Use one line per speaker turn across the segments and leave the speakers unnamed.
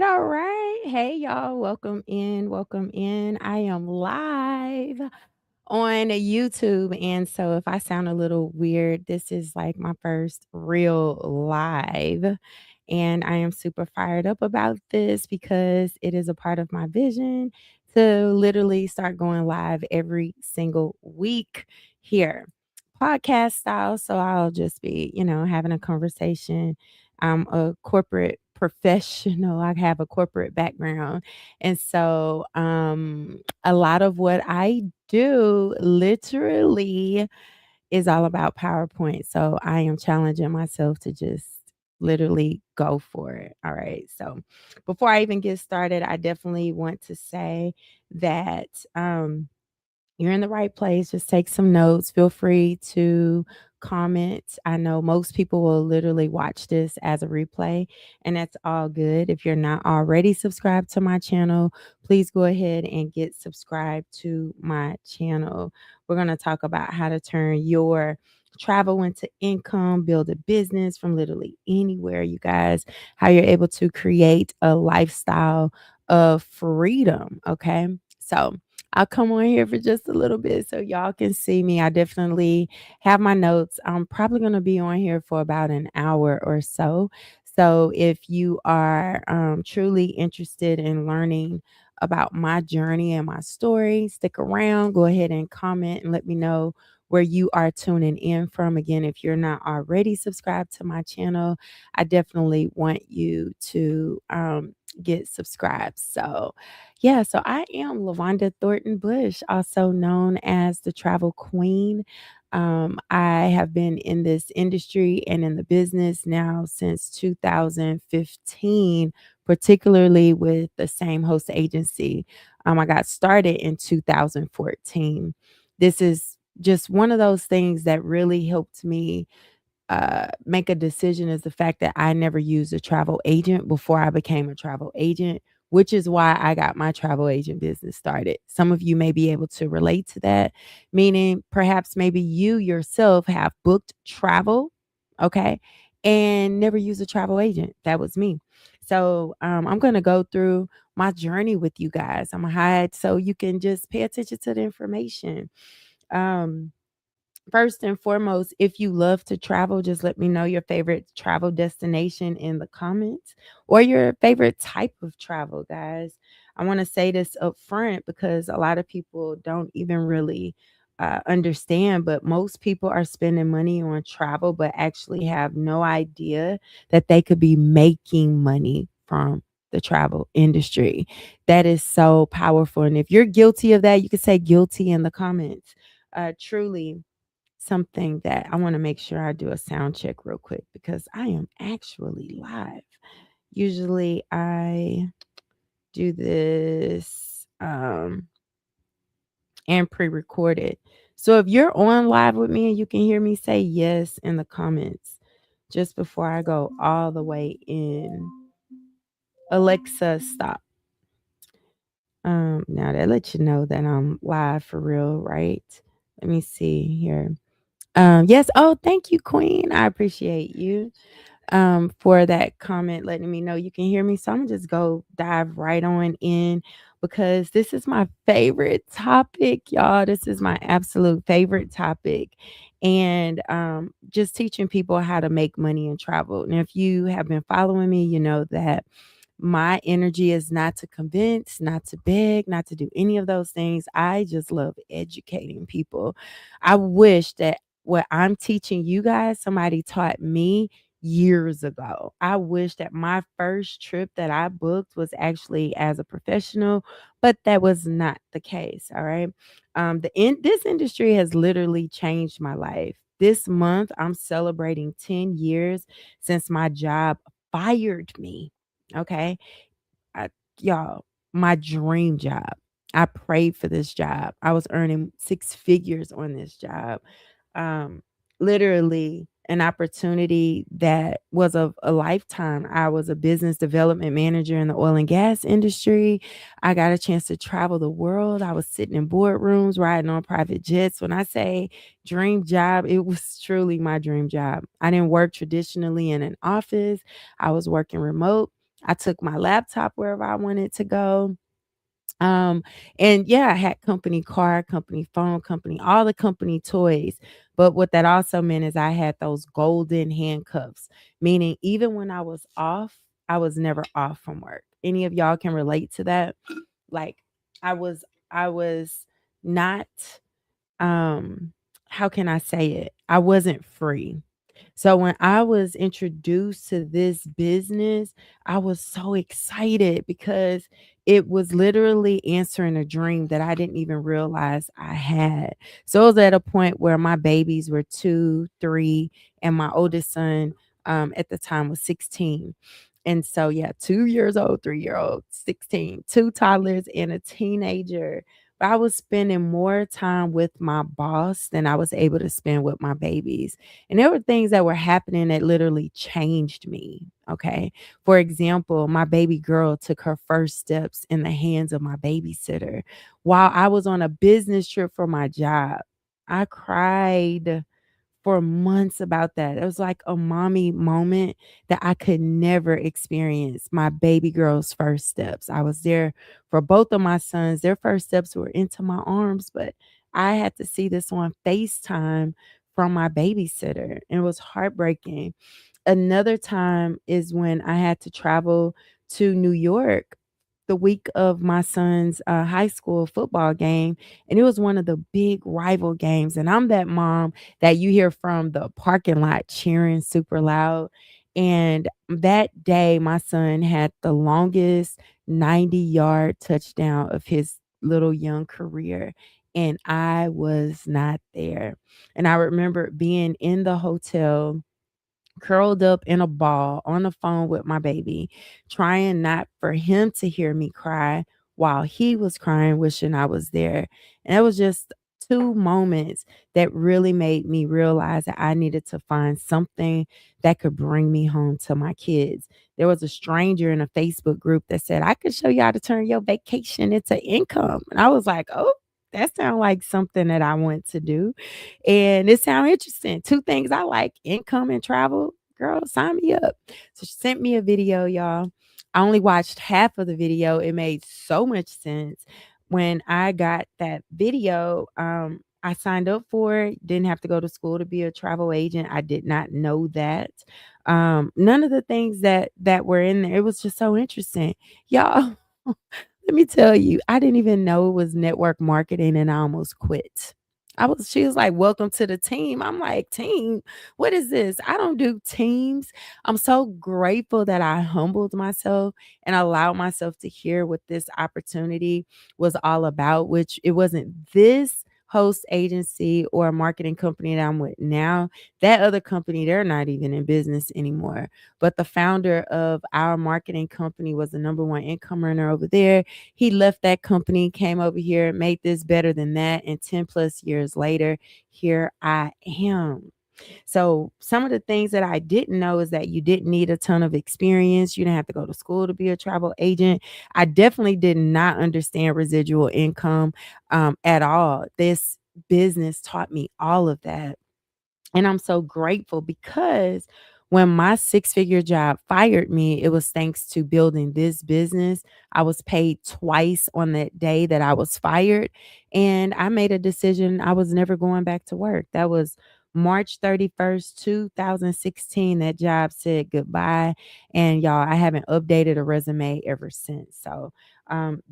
right, all right. Hey, y'all, welcome in, welcome in. I am live on YouTube. And so if I sound a little weird, this is like my first real live. And I am super fired up about this because it is a part of my vision to literally start going live every single week here, podcast style. So I'll just be, having a conversation. I'm a corporate professional. I have a corporate background. And so a lot of what I do literally is all about PowerPoint. So I am challenging myself to just literally go for it. All right. So before I even get started, I definitely want to say that you're in the right place. Just take some notes. Feel free to comment. I know most people will literally watch this as a replay, and that's all good. If you're not already subscribed to my channel, please go ahead and get subscribed to my channel. We're going to talk about how to turn your travel into income, build a business from literally anywhere, you guys, how you're able to create a lifestyle of freedom. Okay. So, I'll come on here for just a little bit so y'all can see me. I definitely have my notes. I'm probably going to be on here for about an hour or so. So if you are truly interested in learning about my journey and my story, stick around, go ahead and comment and let me know where you are tuning in from. Again, if you're not already subscribed to my channel, I definitely want you to get subscribed. So yeah, so I am LaWanda Thornton Bush, also known as the Travel Queen. I have been in this industry and in the business now since 2015, particularly with the same host agency. I got started in 2014. This is just one of those things that really helped me make a decision is the fact that I never used a travel agent before I became a travel agent, which is why I got my travel agent business started. Some of you may be able to relate to that, meaning perhaps maybe you yourself have booked travel, okay, and never used a travel agent. That was me. So I'm going to go through my journey with you guys. I'm going to hide so you can just pay attention to the information. Um, First and foremost, if you love to travel, just let me know your favorite travel destination in the comments or your favorite type of travel, guys. I want to say this up front because a lot of people don't even really understand, but most people are spending money on travel, but actually have no idea that they could be making money from the travel industry. That is so powerful. And if you're guilty of that, you can say guilty in the comments. Truly something that I want to make sure I do a sound check real quick because I am actually live. Usually I do this and pre-record it. So if you're on live with me and you can hear me, say yes in the comments just before I go all the way in. Alexa, stop. Now that lets you know that I'm live for real, right? Let me see here. Yes. Oh, thank you, Queen. I appreciate you for that comment, letting me know you can hear me. So I'm gonna just go dive right on in because this is my favorite topic, y'all. This is my absolute favorite topic. And just teaching people how to make money and travel. And if you have been following me, you know that my energy is not to convince, not to beg, not to do any of those things. I just love educating people. I wish that what I'm teaching you guys, somebody taught me years ago. I wish that my first trip that I booked was actually as a professional, but that was not the case. All right. This industry has literally changed my life. This month, I'm celebrating 10 years since my job fired me. Okay. I, y'all, my dream job. I prayed for this job. I was earning six figures on this job. Um, Literally an opportunity that was of a lifetime. I was a business development manager in the oil and gas industry. I got a chance to travel the world. I was sitting in boardrooms, riding on private jets. When I say dream job, it was truly my dream job. I didn't work traditionally in an office. I was working remote. I took my laptop wherever I wanted to go. Um, and yeah, I had company car, company phone, company, all the company toys. But what that also meant is I had those golden handcuffs, meaning even when I was off, I was never off from work. Any of y'all can relate to that? Like I was I was not um how can I say it? I wasn't free. So when I was introduced to this business, I was so excited because it was literally answering a dream that I didn't even realize I had. So it was at a point where my babies were 2, 3, and my oldest son at the time was 16. And so, yeah, 2 years old, 3-year old, 16, two toddlers, and a teenager. But I was spending more time with my boss than I was able to spend with my babies. And there were things that were happening that literally changed me. Okay. For example, my baby girl took her first steps in the hands of my babysitter while I was on a business trip for my job. I cried for months about that. It was like a mommy moment that I could never experience. My baby girl's first steps. I was there for both of my sons. Their first steps were into my arms, but I had to see this on FaceTime from my babysitter. And it was heartbreaking. Another time is when I had to travel to New York the week of my son's high school football game. And it was one of the big rival games. And I'm that mom that you hear from the parking lot cheering super loud. And that day, my son had the longest 90-yard touchdown of his little young career. And I was not there. And I remember being in the hotel curled up in a ball on the phone with my baby, trying not for him to hear me cry while he was crying, wishing I was there. And it was just two moments that really made me realize that I needed to find something that could bring me home to my kids. There was a stranger in a Facebook group that said, I could show you how to turn your vacation into income. And I was like, oh, that sounds like something that I want to do. And it sounded interesting. Two things I like, income and travel. Girl, sign me up. So she sent me a video, y'all. I only watched half of the video. It made so much sense. When I got that video, I signed up for it. Didn't have to go to school to be a travel agent. I did not know that. None of the things that were in there. It was just so interesting. Y'all, let me tell you, I didn't even know it was network marketing and I almost quit. She was like, welcome to the team. I'm like, team, what is this? I don't do teams. I'm so grateful that I humbled myself and allowed myself to hear what this opportunity was all about, which it wasn't this host agency or marketing company that I'm with now. That other company, they're not even in business anymore. But the founder of our marketing company was the number one income earner over there. He left that company, came over here, made this better than that. And 10 plus years later, here I am. So, some of the things that I didn't know is that you didn't need a ton of experience. You didn't have to go to school to be a travel agent. I definitely did not understand residual income at all. This business taught me all of that. And I'm so grateful because when my six-figure job fired me, it was thanks to building this business. I was paid twice on that day that I was fired. And I made a decision I was never going back to work. That was March 31st, 2016. That job said goodbye. And y'all, I haven't updated a resume ever since. So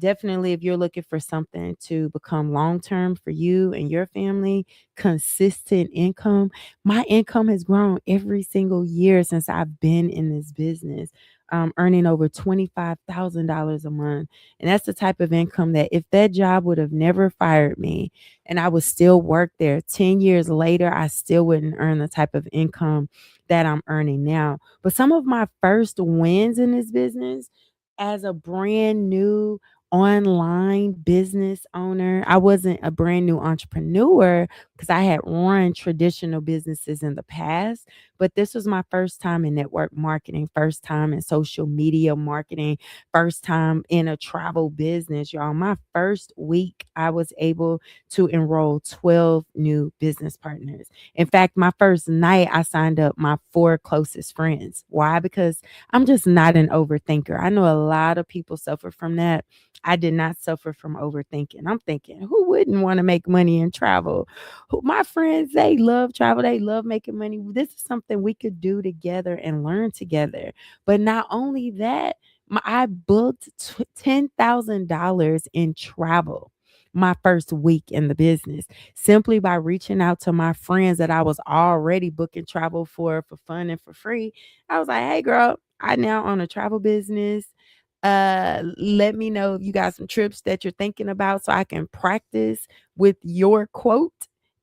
definitely, if you're looking for something to become long term for you and your family, consistent income, my income has grown every single year since I've been in this business, earning over $25,000 a month. And that's the type of income that if that job would have never fired me and I would still work there 10 years later, I still wouldn't earn the type of income that I'm earning now. But some of my first wins in this business as a brand new online business owner, I wasn't a brand new entrepreneur because I had run traditional businesses in the past. But this was my first time in network marketing, first time in social media marketing, first time in a travel business, y'all. My first week, I was able to enroll 12 new business partners. In fact, my first night, I signed up my four closest friends. Why? Because I'm just not an overthinker. I know a lot of people suffer from that. I did not suffer from overthinking. I'm thinking, who wouldn't want to make money and travel? My friends, they love travel. They love making money. This is something we could do together and learn together. But not only that, I booked $10,000 in travel my first week in the business simply by reaching out to my friends that I was already booking travel for fun and for free. I was like, hey, girl, I now own a travel business. Let me know if you got some trips that you're thinking about so I can practice with your quote.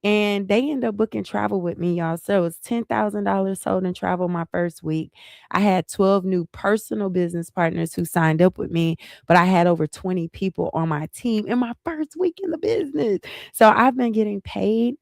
And they end up booking travel with me, y'all. So it's $10,000 sold in travel my first week. I had 12 new personal business partners who signed up with me, but I had over 20 people on my team in my first week in the business. So I've been getting paid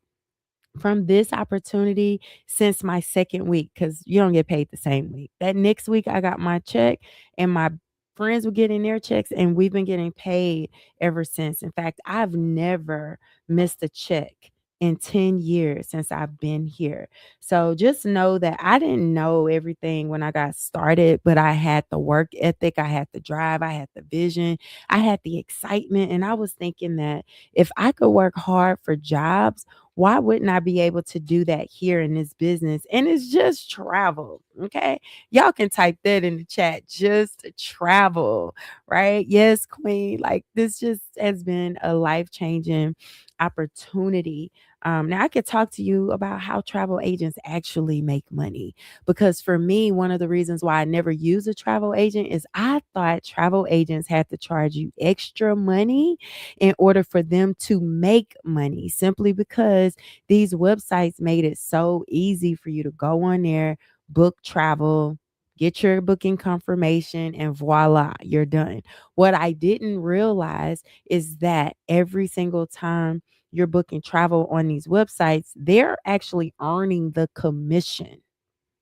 from this opportunity since my second week because you don't get paid the same week. That next week, I got my check, and my friends were getting their checks, and we've been getting paid ever since. In fact, I've never missed a check in 10 years since I've been here. So just know that I didn't know everything when I got started, but I had the work ethic, I had the drive, I had the vision, I had the excitement. And I was thinking that if I could work hard for jobs, why wouldn't I be able to do that here in this business? And it's just travel. Okay. Y'all can type that in the chat. Just travel, right? Yes, Queen. Like this just has been a life changing opportunity. Now, I could talk to you about how travel agents actually make money. Because for me, one of the reasons why I never use a travel agent is I thought travel agents had to charge you extra money in order for them to make money simply because these websites made it so easy for you to go on there, book travel, get your booking confirmation, and voila, you're done. What I didn't realize is that every single time you're booking travel on these websites, they're actually earning the commission.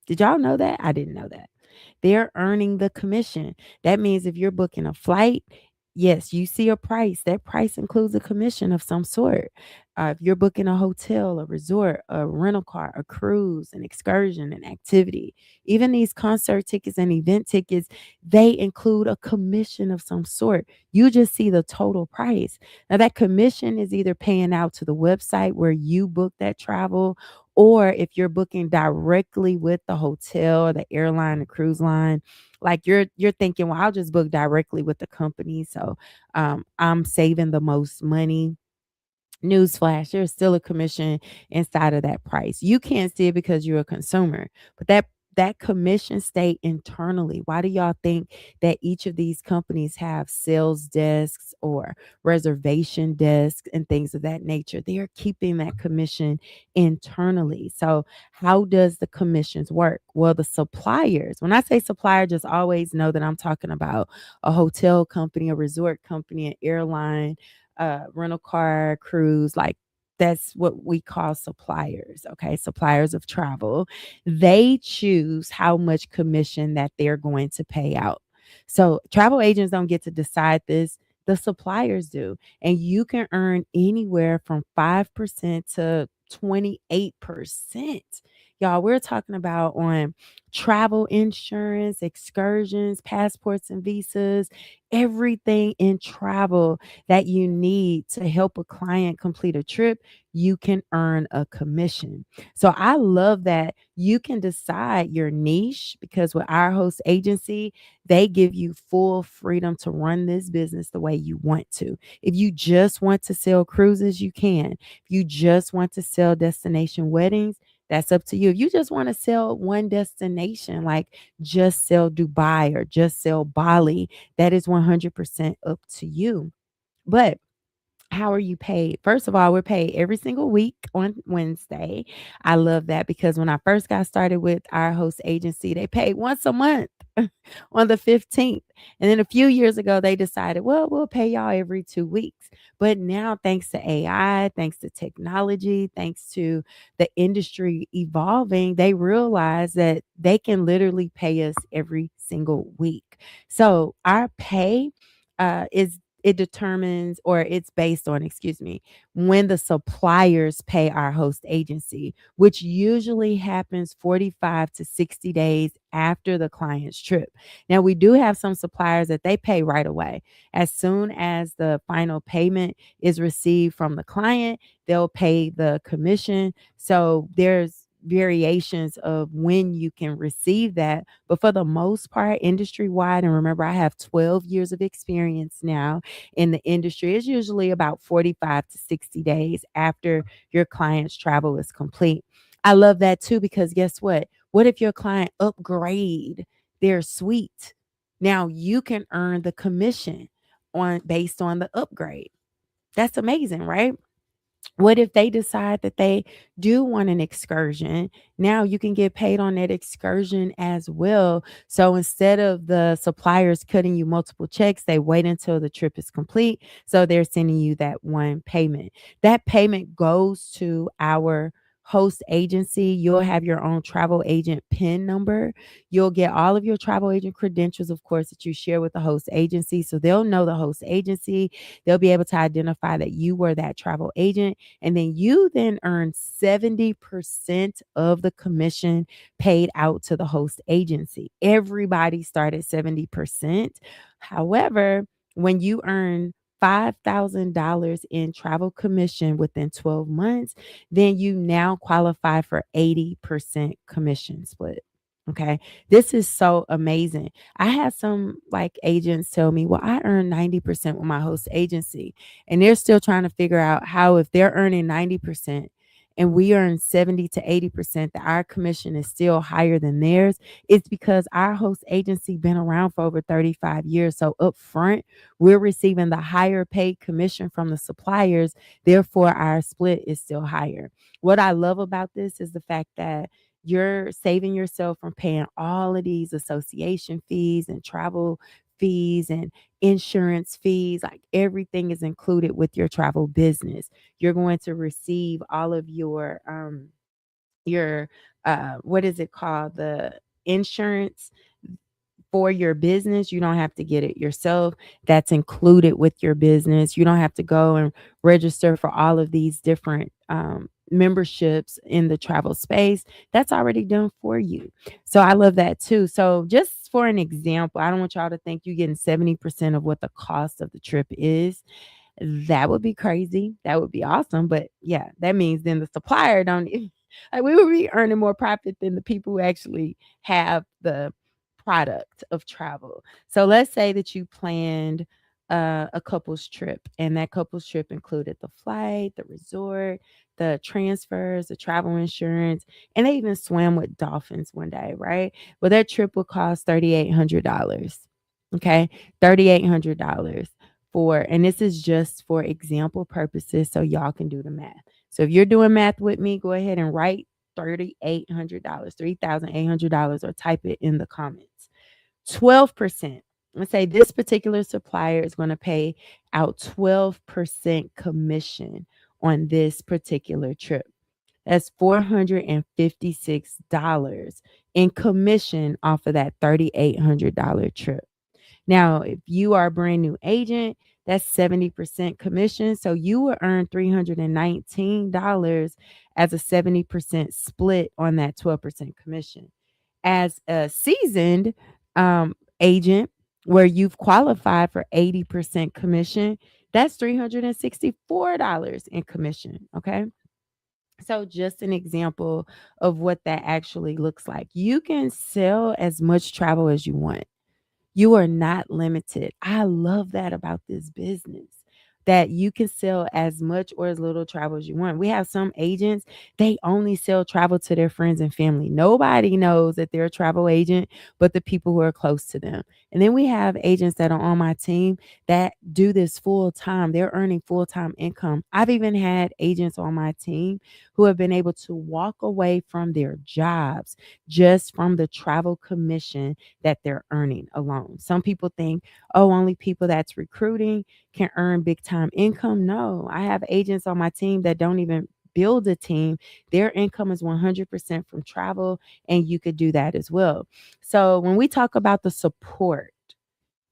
Did y'all know that? I didn't know that. They're earning the commission. That means if you're booking a flight, yes, you see a price. That price includes a commission of some sort. If you're booking a hotel, a resort, a rental car, a cruise, an excursion, an activity, even these concert tickets and event tickets, they include a commission of some sort. You just see the total price. Now, that commission is either paying out to the website where you book that travel, or if you're booking directly with the hotel or the airline, the cruise line, like you're thinking, well, I'll just book directly with the company. So I'm saving the most money. Newsflash, there's still a commission inside of that price. You can't see it because you're a consumer, but that commission stay internally. Why do y'all think that each of these companies have sales desks or reservation desks and things of that nature? They are keeping that commission internally. So how does the commissions work? Well, the suppliers, when I say supplier, just always know that I'm talking about a hotel company, a resort company, an airline, rental car, cruise, like that's what we call suppliers, okay? Suppliers of travel. They choose how much commission that they're going to pay out. So travel agents don't get to decide this. The suppliers do. And you can earn anywhere from 5% to 28%. Y'all, we're talking about on travel insurance, excursions, passports and visas, everything in travel that you need to help a client complete a trip, you can earn a commission. So I love that you can decide your niche because with our host agency, they give you full freedom to run this business the way you want to. If you just want to sell cruises, you can. If you just want to sell destination weddings, that's up to you. If you just want to sell one destination, like just sell Dubai or just sell Bali, that is 100% up to you. But How are you paid? First of all, we're paid every single week on Wednesday. I love that because when I first got started with our host agency, they paid once a month on the 15th. And then a few years ago, they decided, well, we'll pay y'all every 2 weeks. But now, thanks to AI, thanks to technology, thanks to the industry evolving, they realize that they can literally pay us every single week. So our pay is it determines or it's based on, excuse me, when the suppliers pay our host agency, which usually happens 45 to 60 days after the client's trip. Now, we do have some suppliers that they pay right away. As soon as the final payment is received from the client, they'll pay the commission. So there's variations of when you can receive that. But for the most part, industry wide, and remember, I have 12 years of experience now in the industry, it's usually about 45 to 60 days after your client's travel is complete. I love that too because guess what? What if your client upgrade their suite? Now you can earn the commission on based on the upgrade. That's amazing, right? What if they decide that they do want an excursion? Now you can get paid on that excursion as well. So instead of the suppliers cutting you multiple checks, they wait until the trip is complete. So they're sending you that one payment. That payment goes to our host agency. You'll have your own travel agent PIN number. You'll get all of your travel agent credentials, of course, that you share with the host agency. So they'll know the host agency. They'll be able to identify that you were that travel agent. And then you then earn 70% of the commission paid out to the host agency. Everybody start at 70%. However, when you earn $5,000 in travel commission within 12 months, then you now qualify for 80% commission split. Okay. This is so amazing. I had some like agents tell me, well, I earn 90% with my host agency. And they're still trying to figure out how, if they're earning 90% and we earn 70 to 80%, that our commission is still higher than theirs. It's because our host agency been around for over 35 years. So up front, we're receiving the higher paid commission from the suppliers. Therefore, our split is still higher. What I love about this is the fact that you're saving yourself from paying all of these association fees and travel fees and insurance fees. Like everything is included with your travel business. You're going to receive all of your what is it called, the insurance for your business. You don't have to get it yourself. That's included with your business. You don't have to go and register for all of these different memberships in the travel space. That's already done for you. So I love that too. So just for an example, I don't want y'all to think you're getting 70% of what the cost of the trip is. That would be crazy. That would be awesome. But yeah, that means then the supplier don't like we would be earning more profit than the people who actually have the product of travel. So let's say that you planned a couple's trip, and that couple's trip included the flight, the resort, the transfers, the travel insurance, and they even swam with dolphins one day, right? Well, that trip would cost $3,800. Okay, $3,800 for, and this is just for example purposes, so y'all can do the math. So if you're doing math with me, go ahead and write $3,800, $3,800, or type it in the comments. 12%. Let's say this particular supplier is going to pay out 12% commission on this particular trip. That's $456 in commission off of that $3,800 trip. Now, if you are a brand new agent, that's 70% commission. So you will earn $319 as a 70% split on that 12% commission. As a seasoned agent, where you've qualified for 80% commission, that's $364 in commission. Okay. So, just an example of what that actually looks like. You can sell as much travel as you want. You are not limited. I love that about this business. that you can sell as much or as little travel as you want. We have some agents, they only sell travel to their friends and family. Nobody knows that they're a travel agent but the people who are close to them. And then we have agents that are on my team that do this full time. They're earning full time income. I've even had agents on my team who have been able to walk away from their jobs just from the travel commission that they're earning alone. Some people think, oh, only people that's recruiting can earn big time income. No, I have agents on my team that don't even build a team. Their income is 100% from travel, and you could do that as well. So when we talk about the support,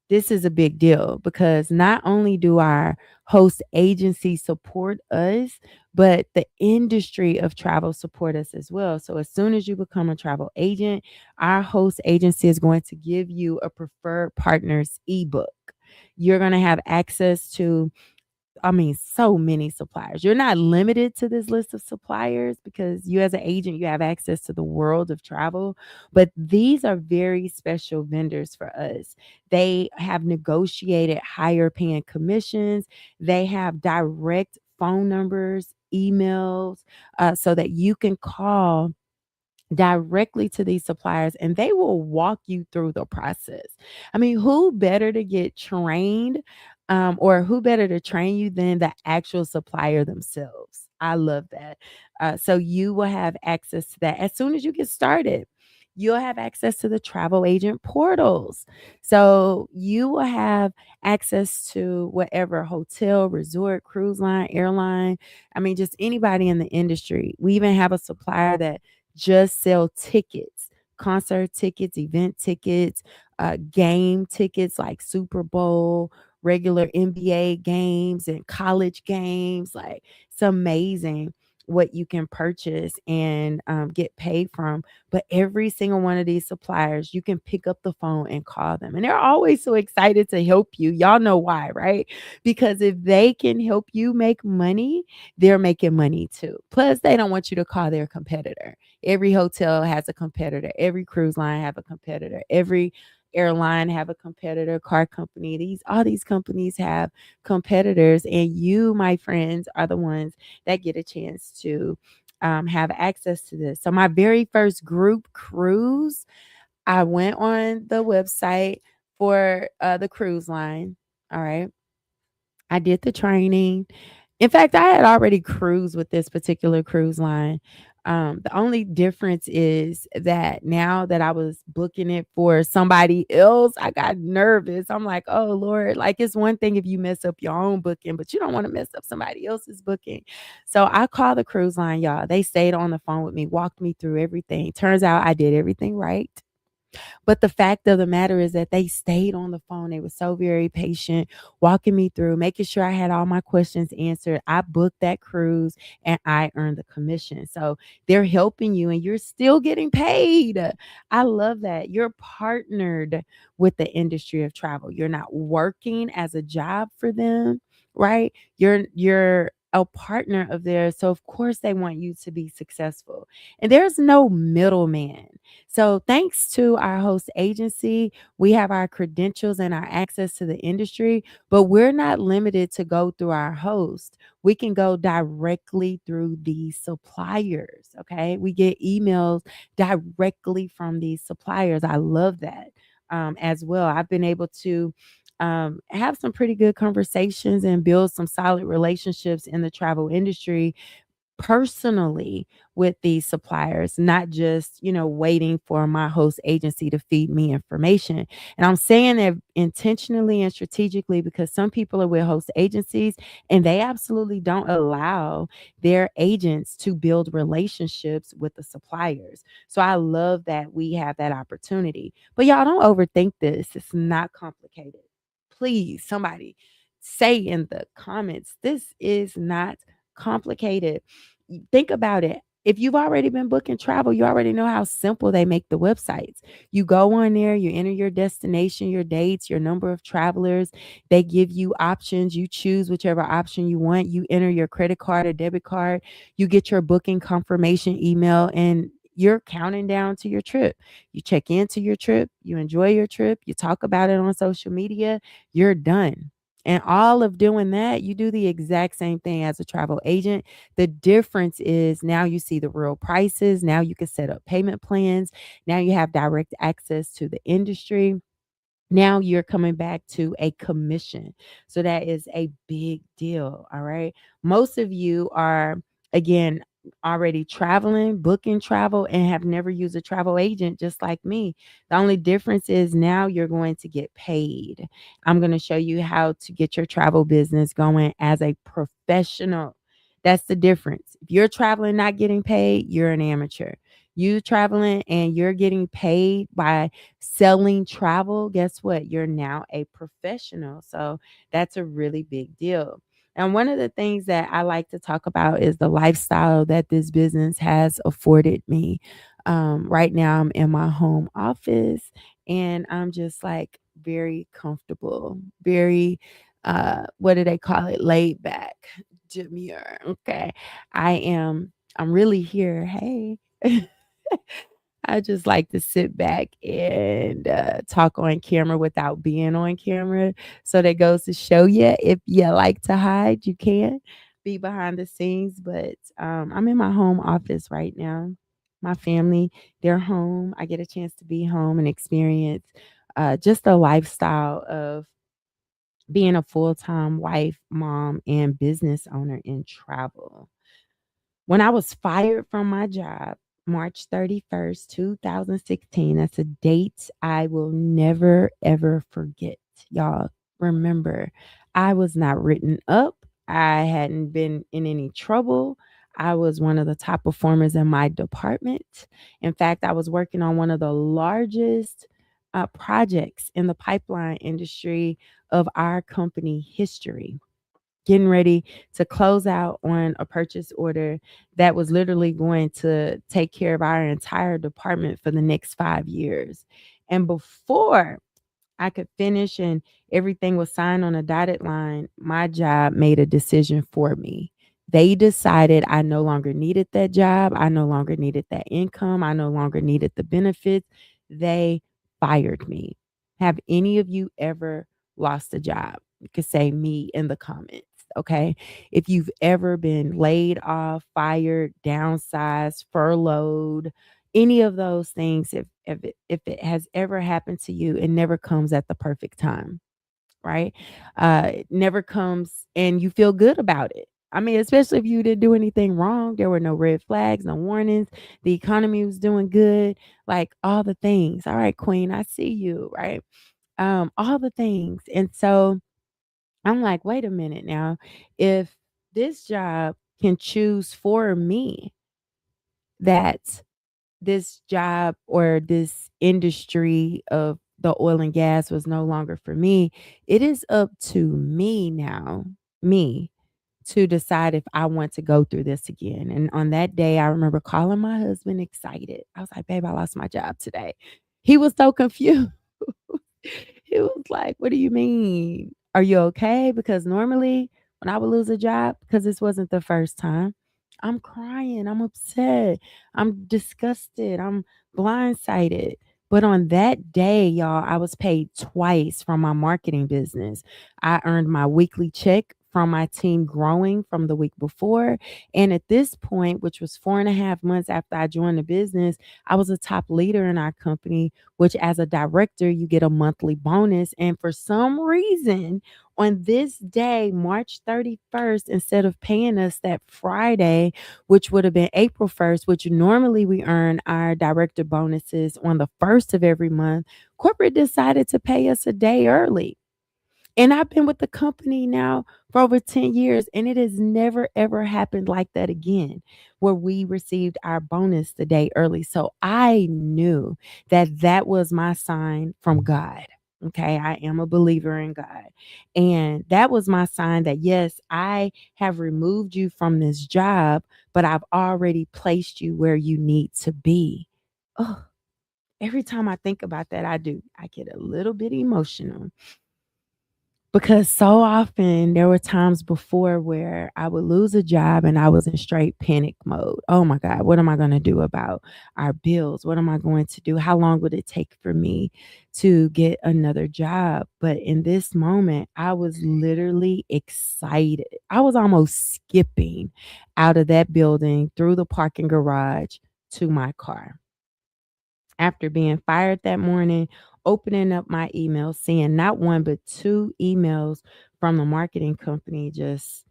this is a big deal because not only do our host agency support us, but the industry of travel support us as well. So as soon as you become a travel agent, our host agency is going to give you a preferred partners ebook. You're going to have access to, I mean, so many suppliers. You're not limited to this list of suppliers because you, as an agent, you have access to the world of travel. But these are very special vendors for us. They have negotiated higher paying commissions, they have direct phone numbers, emails, so that you can call directly to these suppliers and they will walk you through the process. I mean, who better to get trained or who better to train you than the actual supplier themselves? I love that. So you will have access to that as soon as you get started. You'll have access to the travel agent portals. So you will have access to whatever hotel, resort, cruise line, airline. I mean, just anybody in the industry. We even have a supplier that just sell tickets, concert tickets, event tickets, game tickets like Super Bowl, regular NBA games, and college games. Like it's amazing what you can purchase and get paid from. But every single one of these suppliers, you can pick up the phone and call them. And they're always so excited to help you. Y'all know why, right? Because if they can help you make money, they're making money too. Plus, they don't want you to call their competitor. Every hotel has a competitor. Every cruise line have a competitor. Every airline have a competitor. Car company. These all these companies have competitors, and you, my friends, are the ones that get a chance to have access to this. So my very first group cruise, I went on the website for the cruise line. All right. I did the training. In fact, I had already cruised with this particular cruise line. The only difference is that now that I was booking it for somebody else, I got nervous. I'm like, oh Lord, like it's one thing if you mess up your own booking, but you don't want to mess up somebody else's booking. So I called the cruise line, y'all. They stayed on the phone with me, walked me through everything. Turns out I did everything right. But the fact of the matter is that they stayed on the phone. They were so very patient, walking me through, making sure I had all my questions answered. I booked that cruise and I earned the commission. So they're helping you and you're still getting paid. I love that. You're partnered with the industry of travel. You're not working as a job for them, right? You're a partner of theirs. So of course they want you to be successful. And there's no middleman. So, thanks to our host agency, we have our credentials and our access to the industry, but we're not limited to go through our host. We can go directly through these suppliers. Okay. We get emails directly from these suppliers. I love that as well. I've been able to have some pretty good conversations and build some solid relationships in the travel industry personally with these suppliers, not just, waiting for my host agency to feed me information. And I'm saying that intentionally and strategically because some people are with host agencies and they absolutely don't allow their agents to build relationships with the suppliers. So I love that we have that opportunity. But y'all don't overthink this. It's not complicated. Please, somebody say in the comments, this is not complicated. Think about it. If you've already been booking travel, you already know how simple they make the websites. You go on there, you enter your destination, your dates, your number of travelers. They give you options. You choose whichever option you want. You enter your credit card or debit card. You get your booking confirmation email, and you're counting down to your trip. You check into your trip, you enjoy your trip, you talk about it on social media, you're done. And all of doing that, you do the exact same thing as a travel agent. The difference is now you see the real prices. Now you can set up payment plans. Now you have direct access to the industry. Now you're coming back to a commission. So that is a big deal. All right. Most of you are, again, already traveling, booking travel, and have never used a travel agent, just like me. The only difference is now you're going to get paid. I'm going to show you how to get your travel business going as a professional. That's the difference. If you're traveling not getting paid, you're an amateur. You traveling and you're getting paid by selling travel, guess what? You're now a professional. So that's a really big deal. And one of the things that I like to talk about is the lifestyle that this business has afforded me. Right now, I'm in my home office and I'm just like very comfortable, very, what do they call it? Laid back, demure. Okay. I'm really here. Hey. I just like to sit back and talk on camera without being on camera. So that goes to show you if you like to hide, you can be behind the scenes. But I'm in my home office right now. My family, they're home. I get a chance to be home and experience just a lifestyle of being a full time wife, mom, and business owner in travel. When I was fired from my job, March 31st, 2016, that's a date I will never, ever forget. Y'all remember, I was not written up. I hadn't been in any trouble. I was one of the top performers in my department. In fact, I was working on one of the largest projects in the pipeline industry of our company history, getting ready to close out on a purchase order that was literally going to take care of our entire department for the next 5 years. And before I could finish and everything was signed on a dotted line, my job made a decision for me. They decided I no longer needed that job. I no longer needed that income. I no longer needed the benefits. They fired me. Have any of you ever lost a job? You could say me in the comments. Okay. If you've ever been laid off, fired, downsized, furloughed, any of those things, if it has ever happened to you, it never comes at the perfect time, right? It never comes and you feel good about it. I mean, especially if you didn't do anything wrong, there were no red flags, no warnings, the economy was doing good, like all the things. All right, queen, I see you, right? All the things. And so I'm like, wait a minute now. If this job can choose for me that this job or this industry of the oil and gas was no longer for me, it is up to me now, me, to decide if I want to go through this again. And on that day, I remember calling my husband excited. I was like, babe, I lost my job today. He was so confused. He was like, "What do you mean? Are you okay?" Because normally when I would lose a job, because this wasn't the first time, I'm crying, I'm upset, I'm disgusted, I'm blindsided. But on that day, y'all, I was paid twice from my marketing business. I earned my weekly check from my team growing from the week before. And at this point, which was 4.5 months after I joined the business, I was a top leader in our company, which as a director, you get a monthly bonus. And for some reason, on this day, March 31st, instead of paying us that Friday, which would have been April 1st, which normally we earn our director bonuses on the first of every month, corporate decided to pay us a day early. And I've been with the company now for over 10 years, and it has never, ever happened like that again, where we received our bonus the day early. So I knew that that was my sign from God. Okay. I am a believer in God. And that was my sign that, yes, I have removed you from this job, but I've already placed you where you need to be. Oh, every time I think about that, I do. I get a little bit emotional Because so often there were times before where I would lose a job and I was in straight panic mode. Oh my God, what am I going to do about our bills? What am I going to do? How long would it take for me to get another job? But in this moment, I was literally excited. I was almost skipping out of that building through the parking garage to my car after being fired that morning, opening up my email, seeing not one but two emails from the marketing company just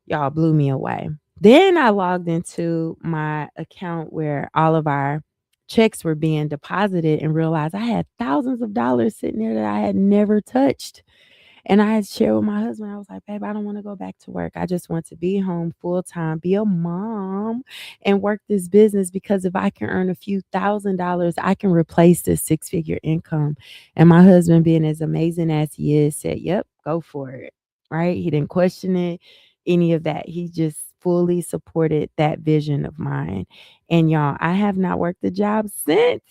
y'all blew me away. Then I logged into my account where all of our checks were being deposited and realized I had thousands of dollars sitting there that I had never touched. And I had shared with my husband, I was like, babe, I don't want to go back to work. I just want to be home full time, be a mom, and work this business because if I can earn a few $1,000s, I can replace this six-figure income. And my husband, being as amazing as he is, said, yep, go for it. Right. He didn't question it, any of that. He just fully supported that vision of mine. And y'all, I have not worked a job since.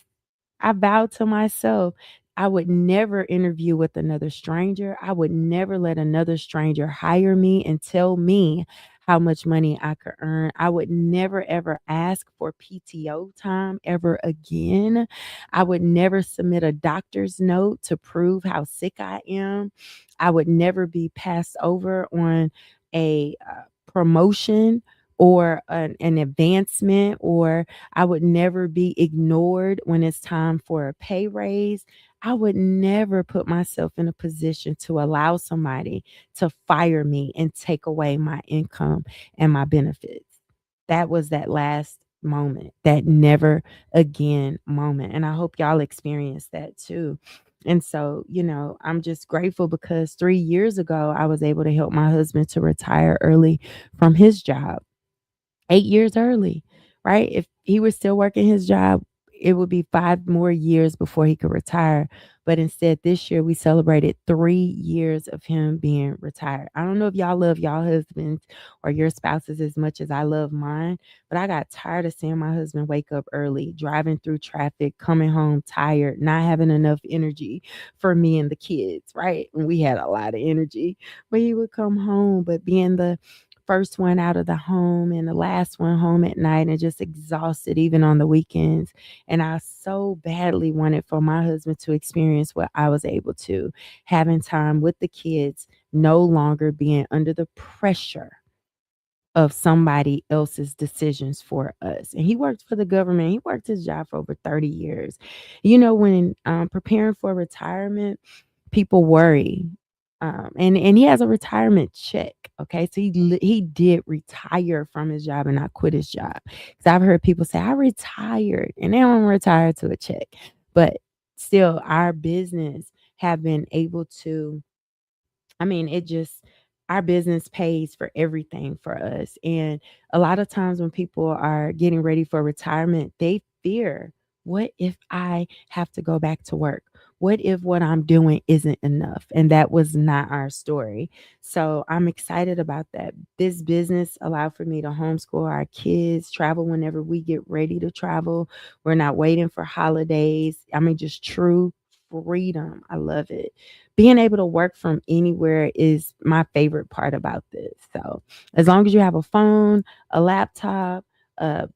I vowed to myself I would never interview with another stranger. I would never let another stranger hire me and tell me how much money I could earn. I would never ever ask for PTO time ever again. I would never submit a doctor's note to prove how sick I am. I would never be passed over on a promotion or an advancement, or I would never be ignored when it's time for a pay raise. I would never put myself in a position to allow somebody to fire me and take away my income and my benefits. That was that last moment, that never again moment. And I hope y'all experience that too. And so, I'm just grateful because 3 years ago, I was able to help my husband to retire early from his job. 8 years early, right? If he was still working his job, it would be 5 more years before he could retire. But instead, this year we celebrated 3 years of him being retired. I don't know if y'all love y'all husbands or your spouses as much as I love mine, but I got tired of seeing my husband wake up early, driving through traffic, coming home tired, not having enough energy for me and the kids, right? And we had a lot of energy when he would come home, but being the first one out of the home and the last one home at night and just exhausted even on the weekends. And I so badly wanted for my husband to experience what I was able to, having time with the kids, no longer being under the pressure of somebody else's decisions for us. And he worked for the government. He worked his job for over 30 years. When preparing for retirement, people worry. And he has a retirement check. Okay, so he did retire from his job and not quit his job. Because I've heard people say I retired, and they don't retire to a check. But still, our business have been able to, it just, our business pays for everything for us. And a lot of times when people are getting ready for retirement, they fear, what if I have to go back to work? What if what I'm doing isn't enough? And that was not our story. So I'm excited about that. This business allowed for me to homeschool our kids, travel whenever we get ready to travel. We're not waiting for holidays. Just true freedom. I love it. Being able to work from anywhere is my favorite part about this. So, as long as you have a phone, a laptop, a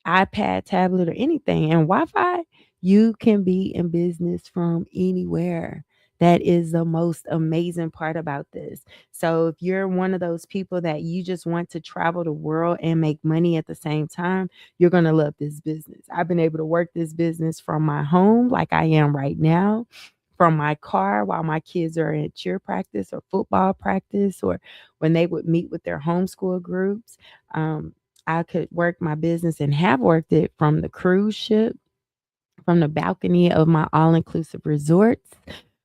iPad, tablet, or anything, and Wi-Fi, you can be in business from anywhere. That is the most amazing part about this. So if you're one of those people that you just want to travel the world and make money at the same time, you're going to love this business. I've been able to work this business from my home like I am right now, from my car while my kids are at cheer practice or football practice, or when they would meet with their homeschool groups. I could work my business and have worked it from the cruise ship, from the balcony of my all inclusive resorts,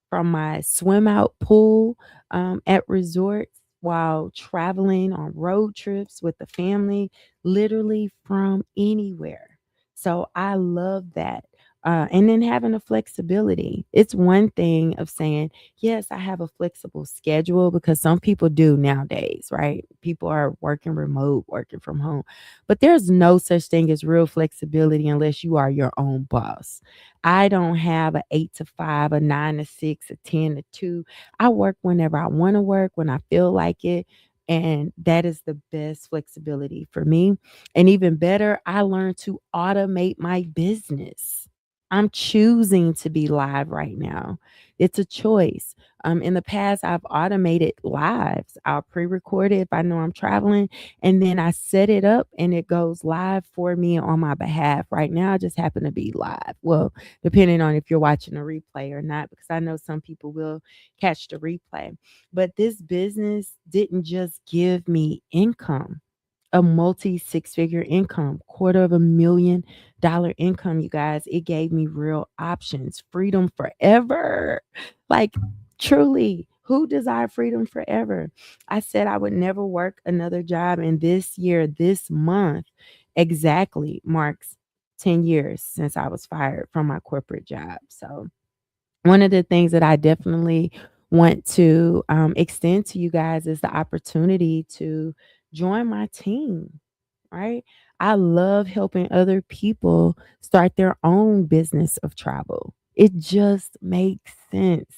from my swim out pool at resorts, while traveling on road trips with the family, literally from anywhere. So I love that And then having the flexibility. It's one thing of saying, yes, I have a flexible schedule because some people do nowadays, right? People are working remote, working from home. But there's no such thing as real flexibility unless you are your own boss. I don't have a 8 to 5, a 9 to 6, a 10 to 2. I work whenever I want to work, when I feel like it. And that is the best flexibility for me. And even better, I learned to automate my business. I'm choosing to be live right now. It's a choice. In the past, I've automated lives. I'll pre-record it if I know I'm traveling, and then I set it up and it goes live for me on my behalf. Right now, I just happen to be live. Well, depending on if you're watching a replay or not, because I know some people will catch the replay. But this business didn't just give me income, a multi six figure income, $250,000 income, you guys. It gave me real options, freedom forever. Like, truly, who desired freedom forever? I said I would never work another job. And this year, this month, exactly marks 10 years since I was fired from my corporate job. So, one of the things that I definitely want to extend to you guys is the opportunity to join my team, right? I love helping other people start their own business of travel. It just makes sense.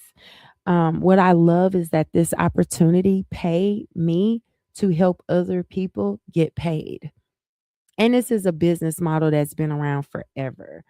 What I love is that this opportunity paid me to help other people get paid. And this is a business model that's been around forever.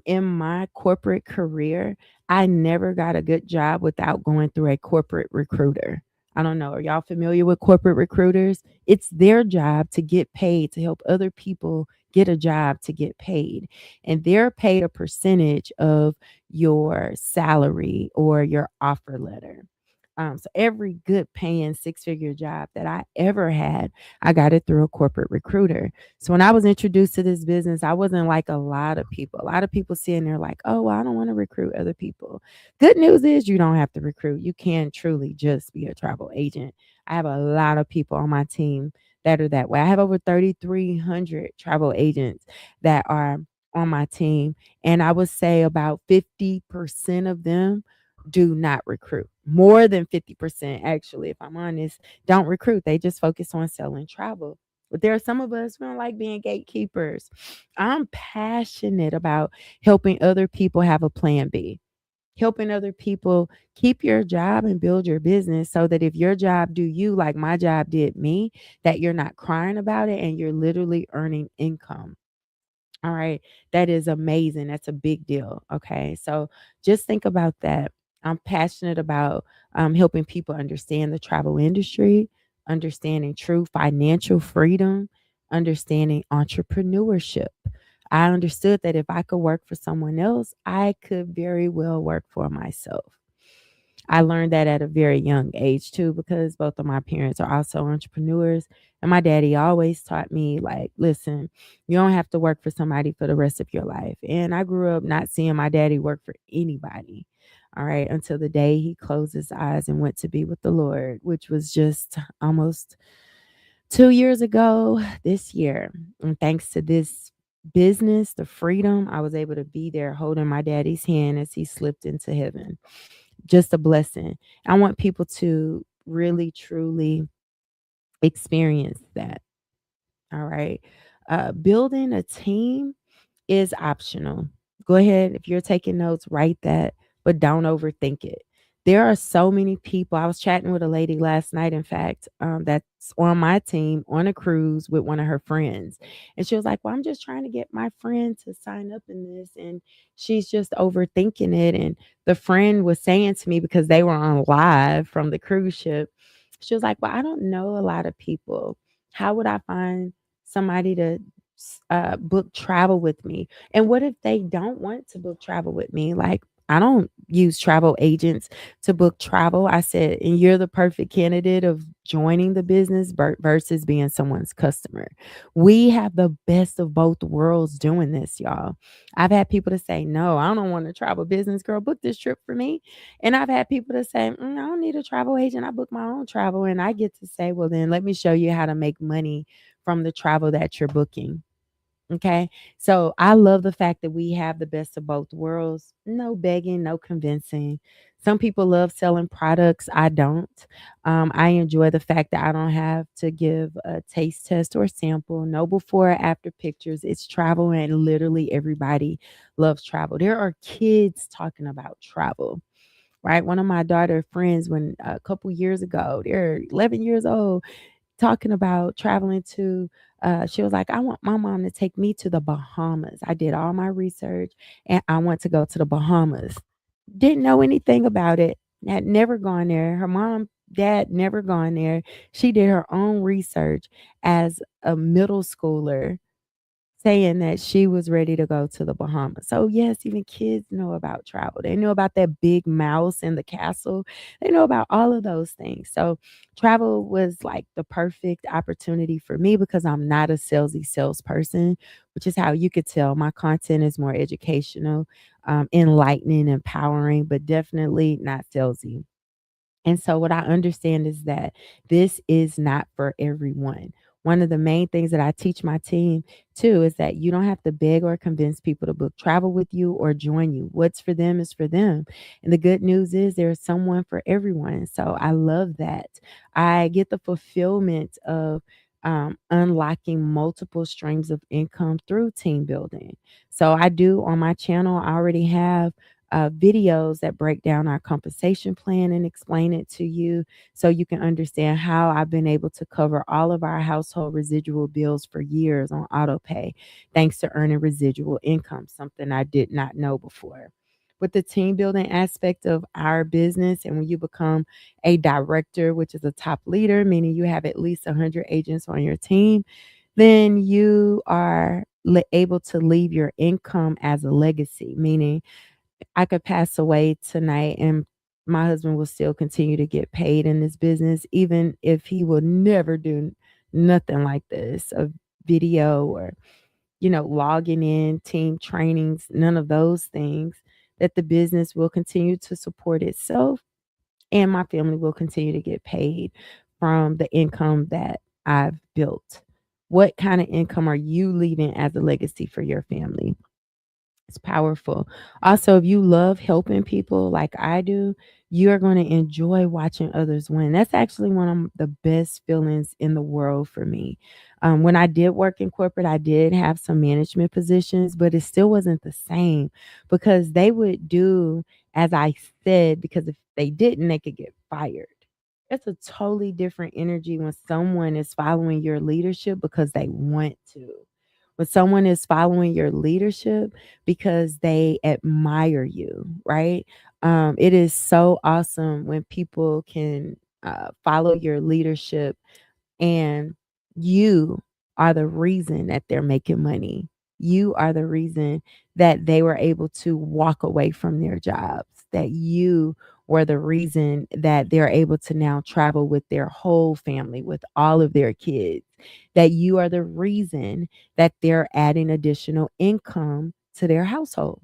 In my corporate career, I never got a good job without going through a corporate recruiter. I don't know. Are y'all familiar with corporate recruiters? It's their job to get paid to help other people get a job to get paid. And they're paid a percentage of your salary or your offer letter. So every good paying six-figure job that I ever had, I got it through a corporate recruiter. So when I was introduced to this business, I wasn't like a lot of people. A lot of people sitting there like, oh, well, I don't want to recruit other people. Good news is you don't have to recruit. You can truly just be a travel agent. I have a lot of people on my team that are that way. I have over 3,300 travel agents that are on my team. And I would say about 50% of them do not recruit. More than 50%, actually, if I'm honest, don't recruit. They just focus on selling travel. But there are some of us who don't like being gatekeepers. I'm passionate about helping other people have a plan B, helping other people keep your job and build your business so that if your job do you like my job did me, that you're not crying about it and you're literally earning income. All right. That is amazing. That's a big deal. Okay. So just think about that. I'm passionate about helping people understand the travel industry, understanding true financial freedom, understanding entrepreneurship. I understood that if I could work for someone else, I could very well work for myself. I learned that at a very young age too, because both of my parents are also entrepreneurs. And my daddy always taught me, like, listen, you don't have to work for somebody for the rest of your life. And I grew up not seeing my daddy work for anybody. All right. Until the day he closed his eyes and went to be with the Lord, which was just almost 2 years ago this year. And thanks to this business, the freedom, I was able to be there holding my daddy's hand as he slipped into heaven. Just a blessing. I want people to really, truly experience that. All right. Building a team is optional. Go ahead. If you're taking notes, write that, but don't overthink it. There are so many people. I was chatting with a lady last night, in fact, that's on my team on a cruise with one of her friends. And she was like, well, I'm just trying to get my friend to sign up in this. And she's just overthinking it. And the friend was saying to me, because they were on live from the cruise ship, she was like, well, I don't know a lot of people. How would I find somebody to book travel with me? And what if they don't want to book travel with me? Like, I don't use travel agents to book travel. I said, and you're the perfect candidate of joining the business versus being someone's customer. We have the best of both worlds doing this, y'all. I've had people to say, no, I don't want to travel business, girl, book this trip for me. And I've had people to say, I don't need a travel agent. I book my own travel. And I get to say, well, then let me show you how to make money from the travel that you're booking. Okay. So I love the fact that we have the best of both worlds. No begging, no convincing. Some people love selling products. I don't. I enjoy the fact that I don't have to give a taste test or sample, no before or after pictures. It's travel, and literally everybody loves travel. There are kids talking about travel, right? One of my daughter friends, when a couple years ago, they're 11 years old, talking about traveling to she was like, "I want my mom to take me to the Bahamas." I did all my research and I want to go to the Bahamas. Didn't know anything about it. Had never gone there. Her mom, dad never gone there. She did her own research as a middle schooler, saying that she was ready to go to the Bahamas. So yes, even kids know about travel. They know about that big mouse in the castle. They know about all of those things. So travel was like the perfect opportunity for me because I'm not a salesy salesperson, which is how you could tell my content is more educational, enlightening, empowering, but definitely not salesy. And so what I understand is that this is not for everyone. One of the main things that I teach my team too is that you don't have to beg or convince people to book travel with you or join you. What's for them is for them. And the good news is there's someone for everyone. So I love that. I get the fulfillment of unlocking multiple streams of income through team building. So I do on my channel, I already have videos that break down our compensation plan and explain it to you so you can understand how I've been able to cover all of our household residual bills for years on auto pay, thanks to earning residual income, something I did not know before. With the team building aspect of our business, and when you become a director, which is a top leader, meaning you have at least 100 agents on your team, then you are able to leave your income as a legacy, meaning I could pass away tonight and my husband will still continue to get paid in this business, even if he will never do nothing like this, a video or, logging in, team trainings, none of those things, that the business will continue to support itself and my family will continue to get paid from the income that I've built. What kind of income are you leaving as a legacy for your family? It's powerful. Also, if you love helping people like I do, you're going to enjoy watching others win. That's actually one of the best feelings in the world for me. When I did work in corporate, I did have some management positions, but it still wasn't the same because they would do as I said, because if they didn't, they could get fired. It's a totally different energy when someone is following your leadership because they want to. When someone is following your leadership because they admire you, right? It is so awesome when people can follow your leadership and you are the reason that they're making money. You are the reason that they were able to walk away from their jobs, that you were the reason that they're able to now travel with their whole family, with all of their kids, that you are the reason that they're adding additional income to their household.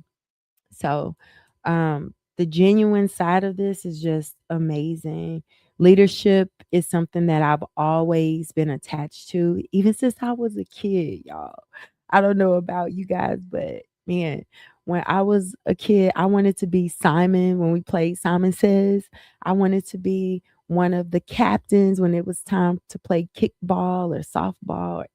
So, the genuine side of this is just amazing. Leadership is something that I've always been attached to, even since I was a kid, y'all. I don't know about you guys, but man, when I was a kid, I wanted to be Simon when we played Simon Says. I wanted to be one of the captains when it was time to play kickball or softball or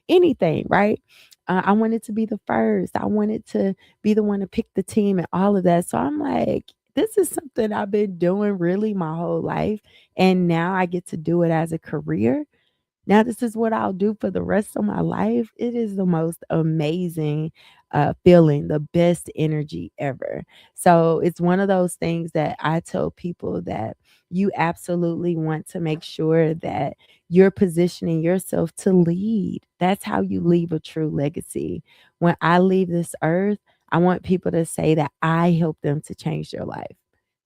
anything, right? I wanted to be the first. I wanted to be the one to pick the team and all of that. So I'm like, this is something I've been doing really my whole life. And now I get to do it as a career. Now this is what I'll do for the rest of my life. It is the most amazing feeling, the best energy ever. So it's one of those things that I tell people that you absolutely want to make sure that you're positioning yourself to lead. That's how you leave a true legacy. When I leave this earth, I want people to say that I helped them to change their life,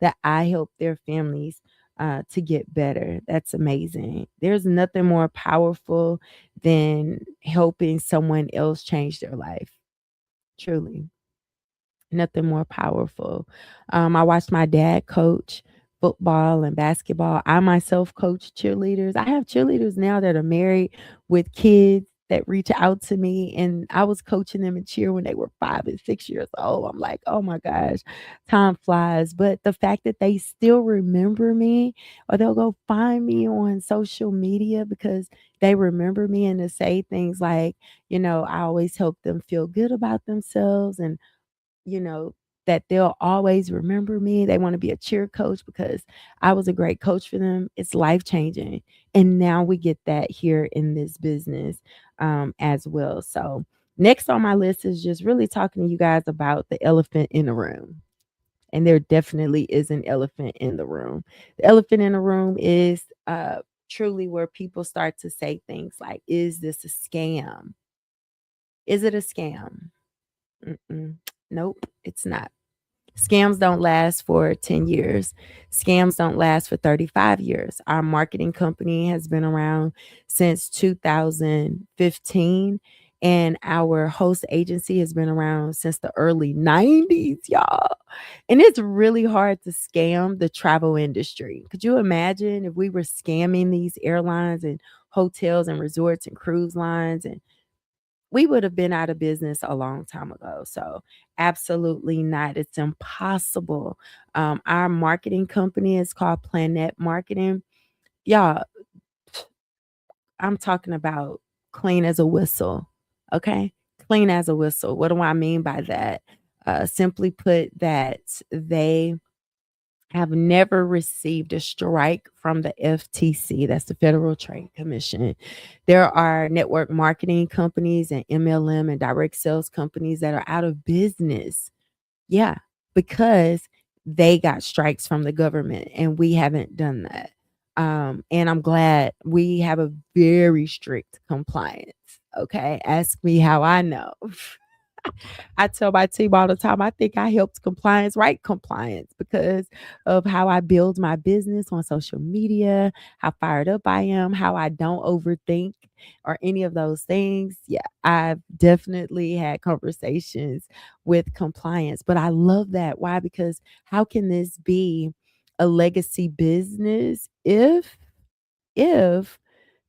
that I helped their families to get better. That's amazing. There's nothing more powerful than helping someone else change their life. Truly, nothing more powerful. I watched my dad coach football and basketball. I myself coach cheerleaders. I have cheerleaders now that are married with kids. that reach out to me, and I was coaching them in cheer when they were 5 and 6 years old. I'm like, oh my gosh, time flies. But the fact that they still remember me, or they'll go find me on social media because they remember me, and to say things like, I always help them feel good about themselves, and you know, that they'll always remember me. They want to be a cheer coach because I was a great coach for them. It's life changing. And now we get that here in this business as well. So, next on my list is just really talking to you guys about the elephant in the room. And there definitely is an elephant in the room. The elephant in the room is truly where people start to say things like, is this a scam? Is it a scam? Mm-mm. Nope, it's not. Scams don't last for 10 years. Scams don't last for 35 years. Our marketing company has been around since 2015, and our host agency has been around since the early 90s, y'all. And it's really hard to scam the travel industry. Could you imagine if we were scamming these airlines and hotels and resorts and cruise lines, and we would have been out of business a long time ago. So, absolutely not. It's impossible. Our marketing company is called Planet Marketing. Y'all, I'm talking about clean as a whistle. Okay. Clean as a whistle. What do I mean by that? Simply put, that they have never received a strike from the FTC. That's the Federal Trade Commission. There are network marketing companies and MLM and direct sales companies that are out of business. Yeah, because they got strikes from the government, and we haven't done that. And I'm glad we have a very strict compliance. Okay. Ask me how I know. I tell my team all the time, I think I helped compliance write compliance because of how I build my business on social media, how fired up I am, how I don't overthink or any of those things. Yeah, I've definitely had conversations with compliance, but I love that. Why? Because how can this be a legacy business if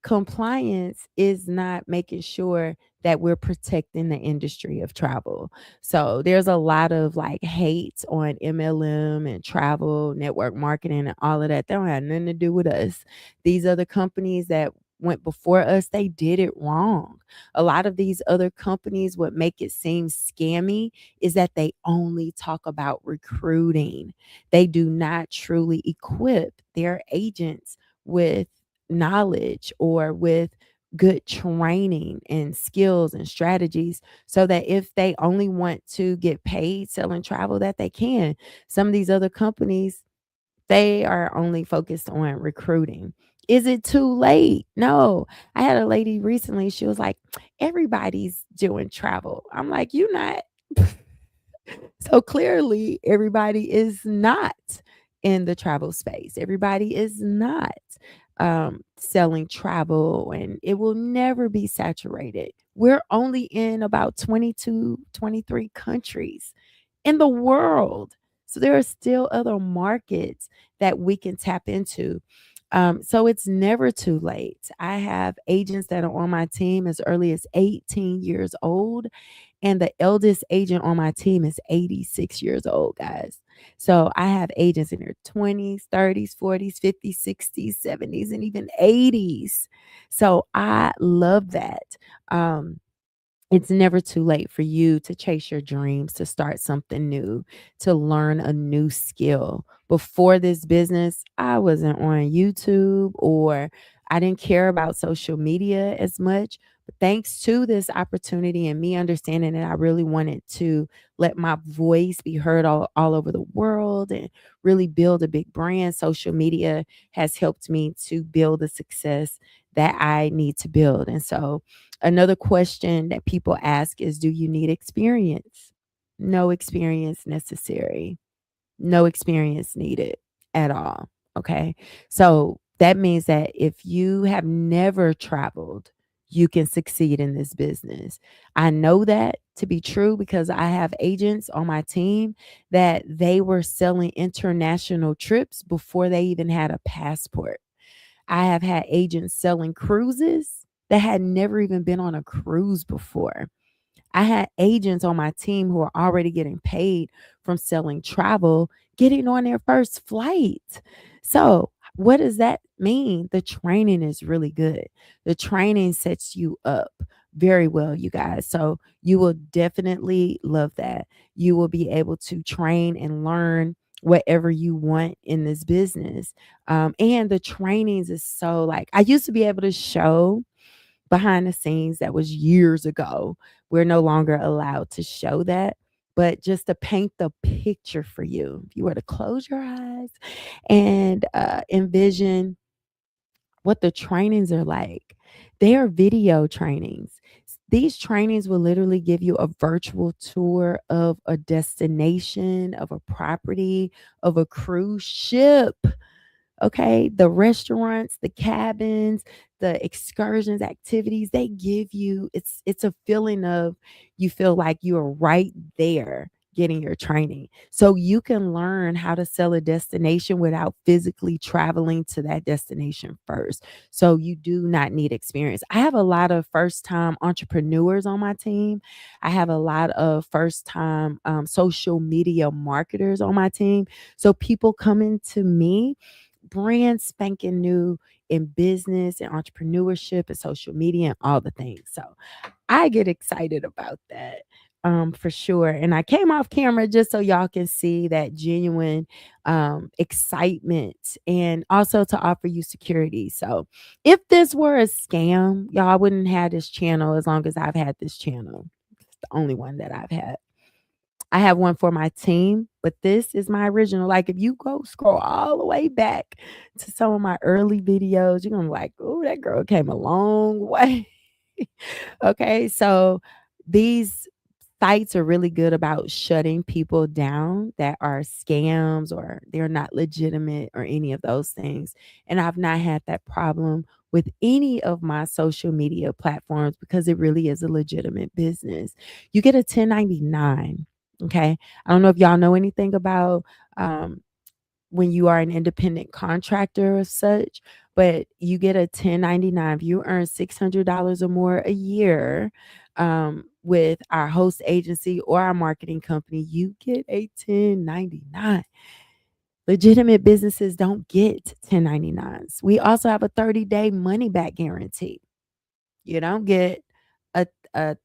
compliance is not making sure that we're protecting the industry of travel? So there's a lot of like hate on MLM and travel, network marketing, and all of that. They don't have nothing to do with us. These other companies that went before us, they did it wrong. A lot of these other companies, what make it seem scammy is that they only talk about recruiting. They do not truly equip their agents with knowledge or with good training and skills and strategies, so that if they only want to get paid selling travel, that they can. Some of these other companies, they are only focused on recruiting. Is it too late? No. I had a lady recently, she was like, everybody's doing travel. I'm like, you not. So clearly, everybody is not in the travel space. Everybody is not selling travel, and it will never be saturated. We're only in about 22, 23 countries in the world. So there are still other markets that we can tap into. So it's never too late. I have agents that are on my team as early as 18 years old, and the eldest agent on my team is 86 years old, guys. So I have agents in their 20s, 30s, 40s, 50s, 60s, 70s, and even 80s. So I love that. Um, it's never too late for you to chase your dreams, to start something new, to learn a new skill. Before this business, I wasn't on YouTube, or I didn't care about social media as much. But thanks to this opportunity and me understanding that I really wanted to let my voice be heard all over the world and really build a big brand, social media has helped me to build the success that I need to build. And so, another question that people ask is, do you need experience? No experience necessary. No experience needed at all. Okay. So that means that if you have never traveled, you can succeed in this business. I know that to be true because I have agents on my team that they were selling international trips before they even had a passport. I have had agents selling cruises that had never even been on a cruise before. I had agents on my team who are already getting paid from selling travel, getting on their first flight. So, what does that mean? The training is really good. The training sets you up very well, you guys. So, you will definitely love that. You will be able to train and learn whatever you want in this business. And the trainings is so like, I used to be able to show behind the scenes that was years ago. We're no longer allowed to show that. But just to paint the picture for you, if you were to close your eyes and envision what the trainings are like, they are video trainings. These trainings will literally give you a virtual tour of a destination, of a property, of a cruise ship. Okay, the restaurants, the cabins, the excursions, activities, they give you it's a feeling of you feel like you are right there getting your training. So you can learn how to sell a destination without physically traveling to that destination first. So you do not need experience. I have a lot of first-time entrepreneurs on my team. I have a lot of first-time social media marketers on my team. So people coming to me brand spanking new in business and entrepreneurship and social media and all the things. So I get excited about that for sure. And I came off camera just so y'all can see that genuine excitement and also to offer you security. So if this were a scam, y'all wouldn't have this channel as long as I've had this channel. It's the only one that I've had. I have one for my team, but this is my original. Like if you go scroll all the way back to some of my early videos, you're gonna be like, oh, that girl came a long way. Okay, so these sites are really good about shutting people down that are scams or they're not legitimate or any of those things. And I've not had that problem with any of my social media platforms because it really is a legitimate business. You get a 1099. Okay. I don't know if y'all know anything about um, when you are an independent contractor or such, but you get a 1099. If you earn $600 or more a year with our host agency or our marketing company, you get a 1099. Legitimate businesses don't get 1099s. We also have a 30-day money back guarantee. You don't get a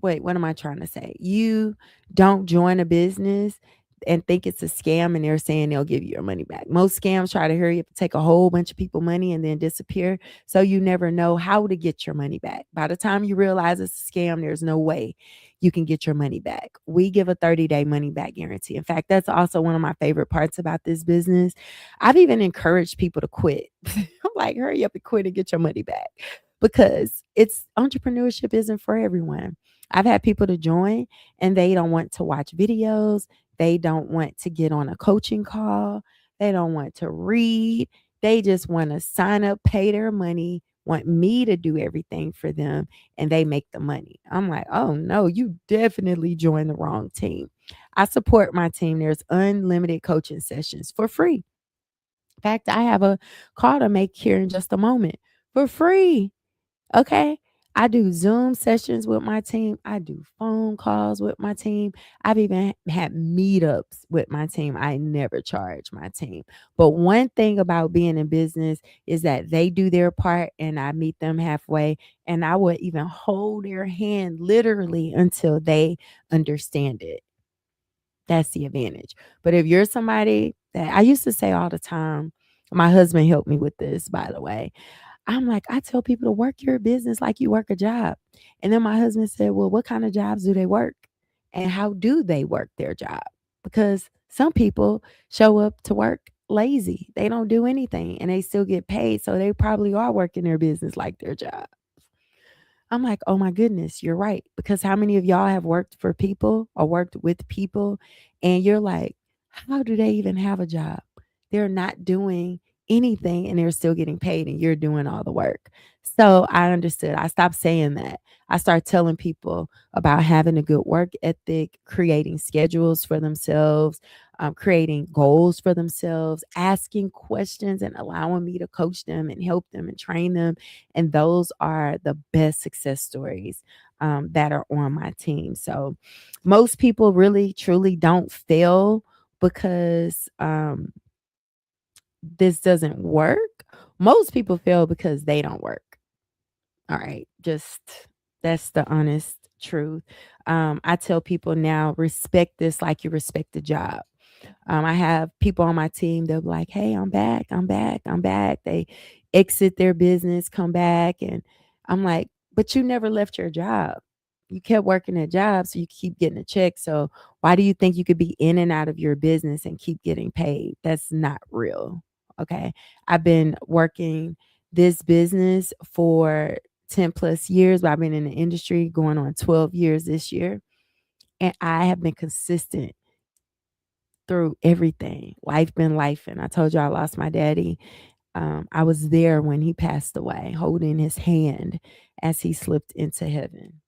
wait, what am I trying to say? You don't join a business and think it's a scam and they're saying they'll give you your money back. Most scams try to hurry up and take a whole bunch of people money and then disappear. So you never know how to get your money back. By the time you realize it's a scam, there's no way you can get your money back. We give a 30-day money back guarantee. In fact, that's also one of my favorite parts about this business. I've even encouraged people to quit. I'm like, hurry up and quit and get your money back because it's entrepreneurship isn't for everyone. I've had people to join and they don't want to watch videos. They don't want to get on a coaching call. They don't want to read. They just want to sign up, pay their money, want me to do everything for them, and they make the money. I'm like, oh no, you definitely joined the wrong team. I support my team. There's unlimited coaching sessions for free. In fact, I have a call to make here in just a moment for free. Okay. I do Zoom sessions with my team. I do phone calls with my team. I've even had meetups with my team. I never charge my team. But one thing about being in business is that they do their part and I meet them halfway and I would even hold their hand literally until they understand it. That's the advantage. But if you're somebody that I used to say all the time, my husband helped me with this, by the way. I'm like, I tell people to work your business like you work a job. And then my husband said, well, what kind of jobs do they work? And how do they work their job? Because some people show up to work lazy. They don't do anything and they still get paid. So they probably are working their business like their job. I'm like, oh my goodness, you're right. Because how many of y'all have worked for people or worked with people and you're like, how do they even have a job? They're not doing anything and they're still getting paid and you're doing all the work. So I understood. I stopped saying that. I started telling people about having a good work ethic, creating schedules for themselves, creating goals for themselves, asking questions and allowing me to coach them and help them and train them. And those are the best success stories that are on my team. So most people really truly don't fail because this doesn't work. Most people fail because they don't work. All right. Just that's the honest truth. I tell people now, respect this like you respect the job. I have people on my team, they'll be like, "Hey, I'm back, I'm back, I'm back." They exit their business, come back, and I'm like, "But you never left your job. You kept working that job, so you keep getting a check. So why do you think you could be in and out of your business and keep getting paid? That's not real." Okay. I've been working this business for 10 plus years, but I've been in the industry going on 12 years this year. And I have been consistent through everything. Life been life. And I told you I lost my daddy. I was there when he passed away, holding his hand as he slipped into heaven.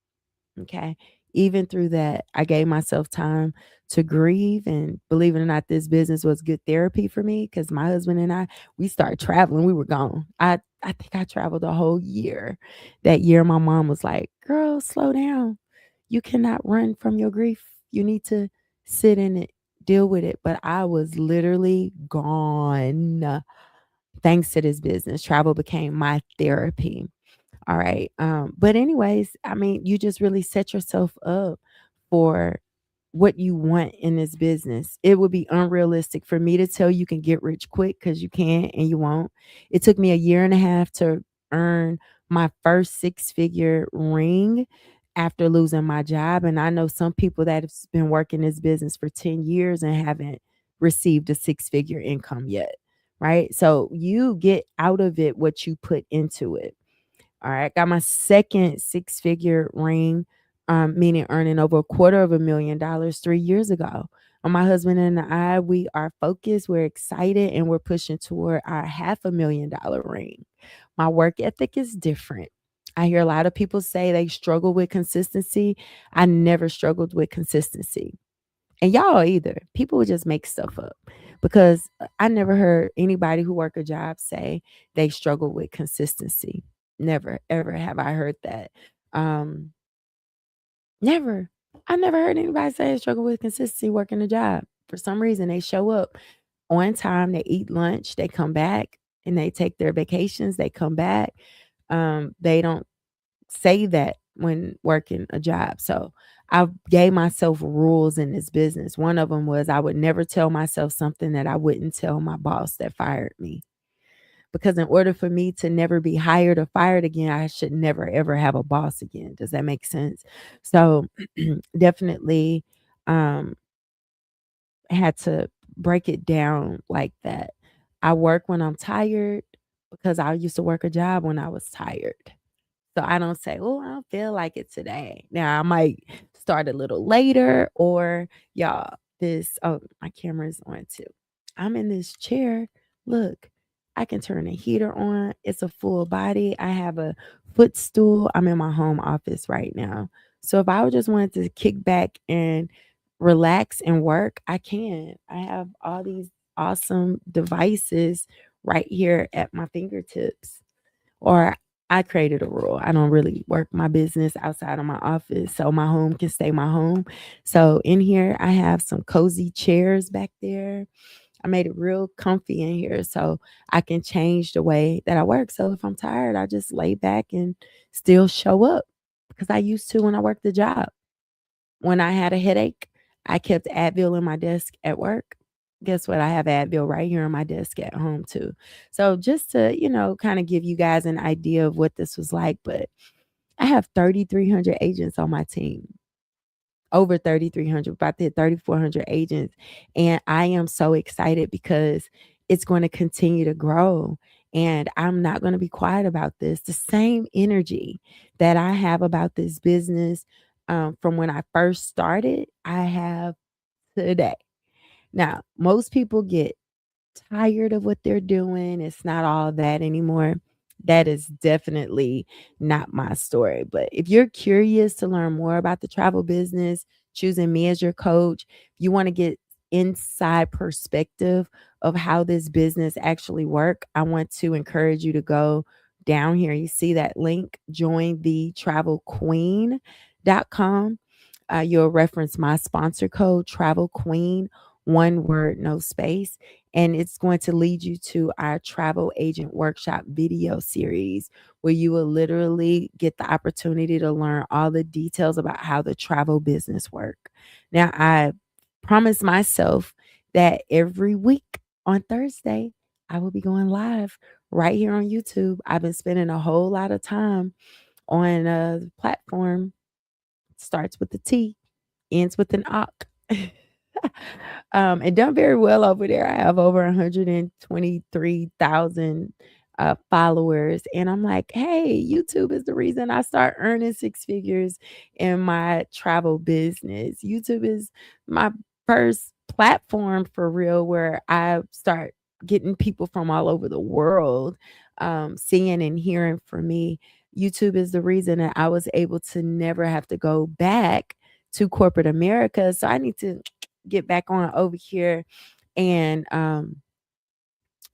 Okay. Even through that, I gave myself time to grieve. And believe it or not, this business was good therapy for me because my husband and I, we started traveling. We were gone. I think I traveled a whole year. That year, my mom was like, "Girl, slow down. You cannot run from your grief. You need to sit in it, deal with it." But I was literally gone thanks to this business. Travel became my therapy. All right. But anyways, I mean, you just really set yourself up for what you want in this business. It would be unrealistic for me to tell you can get rich quick because you can't and you won't. It took me a year and a half to earn my first six-figure ring after losing my job. And I know some people that have been working this business for 10 years and haven't received a six-figure income yet. Right. So you get out of it what you put into it. All right. Got my second six-figure ring, meaning earning over $250,000 3 years ago. And my husband and I, we are focused, we're excited, and we're pushing toward our $500,000 ring. My work ethic is different. I hear a lot of people say they struggle with consistency. I never struggled with consistency. And y'all either. People would just make stuff up because I never heard anybody who work a job say they struggle with consistency. Never, ever have I heard that. Um, Never. I never heard anybody say they struggle with consistency working a job. For some reason, they show up on time, they eat lunch, they come back and they take their vacations, they come back. They don't say that when working a job. So I gave myself rules in this business. One of them was I would never tell myself something that I wouldn't tell my boss that fired me. Because in order for me to never be hired or fired again, I should never ever have a boss again. Does that make sense? So definitely um had to break it down like that. I work when I'm tired because I used to work a job when I was tired. So I don't say, "Oh, I don't feel like it today." Now I might start a little later or y'all, this oh, my camera is on too. I'm in this chair. Look, I can turn the heater on. It's a full body. I have a footstool. I'm in my home office right now. So if I just wanted to kick back and relax and work, I can. I have all these awesome devices right here at my fingertips. Or I created a rule. I don't really work my business outside of my office, so my home can stay my home. So in here, I have some cozy chairs back there. I made it real comfy in here so I can change the way that I work. So if I'm tired, I just lay back and still show up because I used to when I worked the job. When I had a headache, I kept Advil in my desk at work. Guess what? I have Advil right here on my desk at home too. So just to, kind of give you guys an idea of what this was like, but I have 3,300 agents on my team. Over 3,300, about to hit 3,400 agents. And I am so excited because it's going to continue to grow. And I'm not going to be quiet about this. The same energy that I have about this business from when I first started, I have today. Now, most people get tired of what they're doing. It's not all that anymore. That is definitely not my story. But if you're curious to learn more about the travel business, choosing me as your coach, you want to get inside perspective of how this business actually work, I want to encourage you to go down here. You see that link, join the TravelQueen.com. You'll reference my sponsor code, TravelQueen, one word, no space. And it's going to lead you to our travel agent workshop video series where you will literally get the opportunity to learn all the details about how the travel business work. Now, I promise myself that every week on Thursday, I will be going live right here on YouTube. I've been spending a whole lot of time on the platform. Starts with the T, ends with an "ock." And done very well over there. I have over 123,000 followers. And I'm like, hey, YouTube is the reason I start earning six figures in my travel business. YouTube is my first platform for real where I start getting people from all over the world seeing and hearing from me. YouTube is the reason that I was able to never have to go back to corporate America. So I need to get back on over here and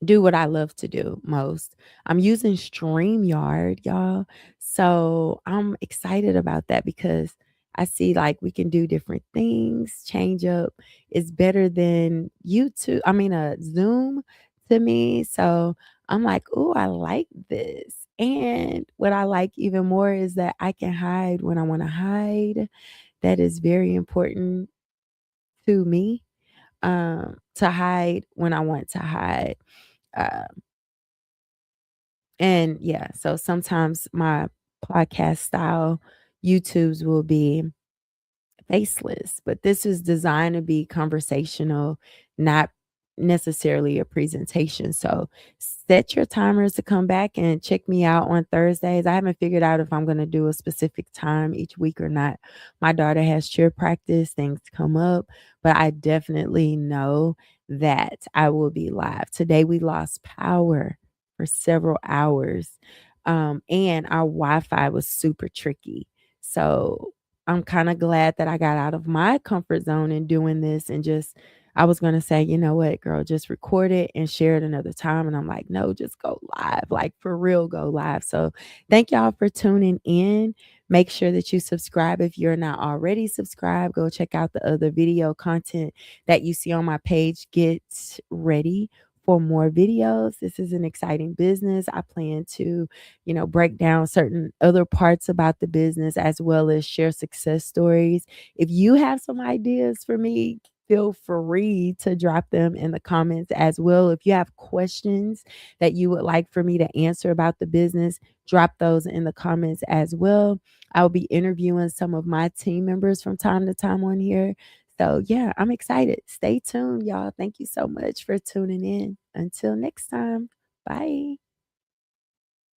do what I love to do most. I'm using StreamYard, y'all. So I'm excited about that because I see like we can do different things, change up. It's better than YouTube. I mean, Zoom to me. So I'm like, oh, I like this. And what I like even more is that I can hide when I want to hide. That is very important to me, to hide when I want to hide. Uh, and yeah, so sometimes my podcast style YouTubes will be faceless, but this is designed to be conversational, not necessarily a presentation. So set your timers to come back and check me out on Thursdays. I haven't figured out if I'm going to do a specific time each week or not. My daughter has cheer practice, things come up, but I definitely know that I will be live. Today we lost power for several hours. And our Wi-Fi was super tricky. So I'm kind of glad that I got out of my comfort zone in doing this and just I was going to say, you know what, girl, just record it and share it another time. And I'm like, no, just go live, like for real, go live. So thank y'all for tuning in. Make sure that you subscribe if you're not already subscribed. Go check out the other video content that you see on my page. Get ready for more videos. This is an exciting business. I plan to, break down certain other parts about the business as well as share success stories. If you have some ideas for me, feel free to drop them in the comments as well. If you have questions that you would like for me to answer about the business, drop those in the comments as well. I'll be interviewing some of my team members from time to time on here. So, yeah, I'm excited. Stay tuned, y'all. Thank you so much for tuning in. Until next time, bye.